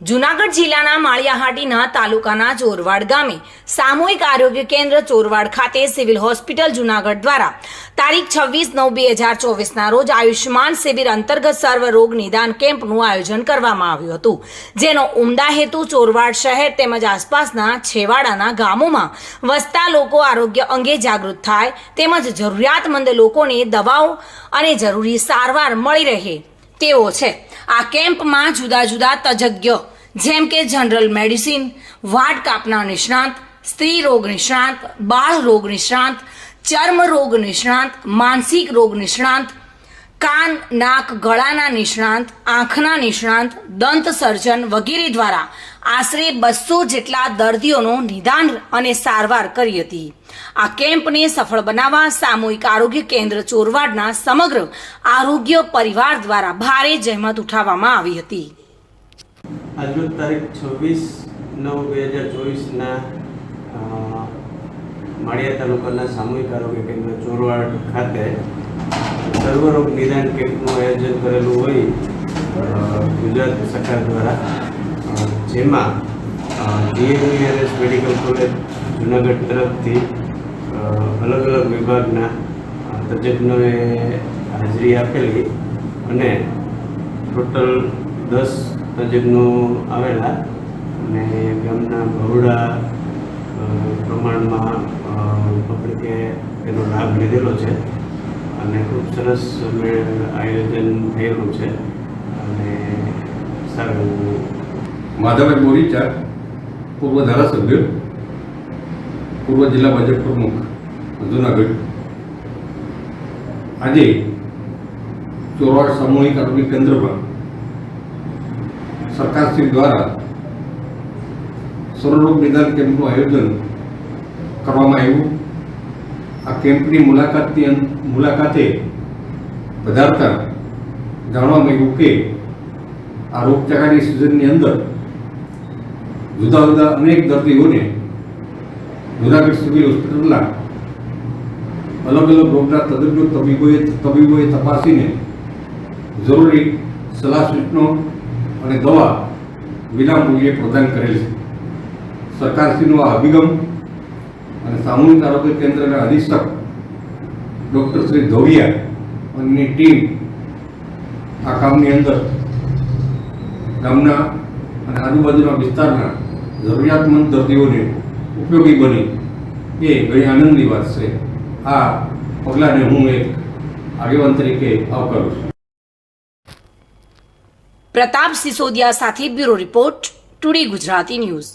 જૂનાગઢ જિલ્લાના માળિયાહાટીના તાલુકાના ચોરવાડ ગામે સામૂહિક આરોગ્ય કેન્દ્ર ચોરવાડ ખાતે સિવિલ હોસ્પિટલ જૂનાગઢ દ્વારા તારીખ 26/9/2024ના રોજ આયુષ્યમાન શિબિર અંતર્ગત સર્વ રોગ નિદાન કેમ્પનું આયોજન કરવામાં આવ્યું હતું, જેનો ઉમદા હેતુ ચોરવાડ શહેર તેમજ આસપાસના છેવાડાના ગામોમાં વસતા લોકો આરોગ્ય અંગે જાગૃત થાય તેમજ જરૂરિયાતમંદ લોકોને દવાઓ અને જરૂરી સારવાર મળી રહે તેવો છે। આ કેમ્પમાં જુદા જુદા તજજ્ઞ જેમ કે જનરલ મેડિસિન, વાટ કાપના નિષ્ણાત, સ્ત્રી રોગ નિષ્ણાત, બાળ રોગ નિષ્ણાત, ચર્મ રોગ નિષ્ણાત, માનસિક રોગ નિષ્ણાત, કાન, નાક, ગળાના નિષ્ણાત, આંખના નિષ્ણાત, દંત સર્જન વગેરે દ્વારા આશરે 200 જેટલા દર્દીઓનું નિદાન અને સારવાર કરી હતી। આ કેમ્પને સફળ બનાવવા સામૂહિક આરોગ્ય કેન્દ્ર ચોરવાડના સમગ્ર આરોગ્ય પરિવાર દ્વારા ભારે જહેમત ઉઠાવવામાં આવી હતી। આજરોજ તારીખ 26/9/2024ના માળિયા તાલુકાના સામૂહિક આરોગ્ય કેન્દ્ર ચોરવાડ ખાતે સર્વરોગ નિદાન કેમ્પનું આયોજન કરેલું હોય ગુજરાત સરકાર દ્વારા, જેમાં જીએમઈઆરએસ મેડિકલ કોલેજ જૂનાગઢ તરફથી અલગ અલગ વિભાગના તજજ્ઞોએ હાજરી આપેલી અને ટોટલ 10 તજજ્ઞો આવેલા અને ગામના બહોળા પ્રમાણમાં પબ્લિકે એનો લાભ લીધેલો છે અને ખૂબ સરસ આયોજન થયેલું છે અને સારું। માધવભાઈ બોરીચા, પૂર્વ ધારાસભ્ય, પૂર્વ જિલ્લા ભાજપ પ્રમુખ જૂનાગઢ, આજે ચોરવાડ સામૂહિક આરોગ્ય કેન્દ્રમાં સરકારશ્રી દ્વારા સર્વરોગ નિદાન કેમ્પનું આયોજન કરવામાં આવ્યું। આ કેમ્પની મુલાકાતે પધારતા જાણવા મળ્યું કે આ રોગચાળાની સિઝનની અંદર જુદા જુદા અનેક દર્દીઓને જૂનાગઢ સિવિલ હોસ્પિટલના અલગ અલગ રોગના તજજ્ઞ તબીબોએ તપાસીને જરૂરી સલાહ સૂચનો અને દવા વિનામૂલ્યે પ્રદાન કરેલ છે। સરકારશ્રીનો આ અભિગમ અને સામૂહિક આરોગ્ય કેન્દ્રના અધિક્ષક ડૉક્ટર શ્રી ધોળિયા અને ટીમ આ કામની અંદર ગામના અને આજુબાજુના વિસ્તારના જરૂરિયાતમંદ દર્દીઓને ઉપયોગી બની એ ઘણી આનંદની વાત છે। આ પગલાંને હું એક આગેવાન તરીકે આવકારું છું। પ્રતાપ સિસોદિયા સાથે bureau report, today Gujarati news.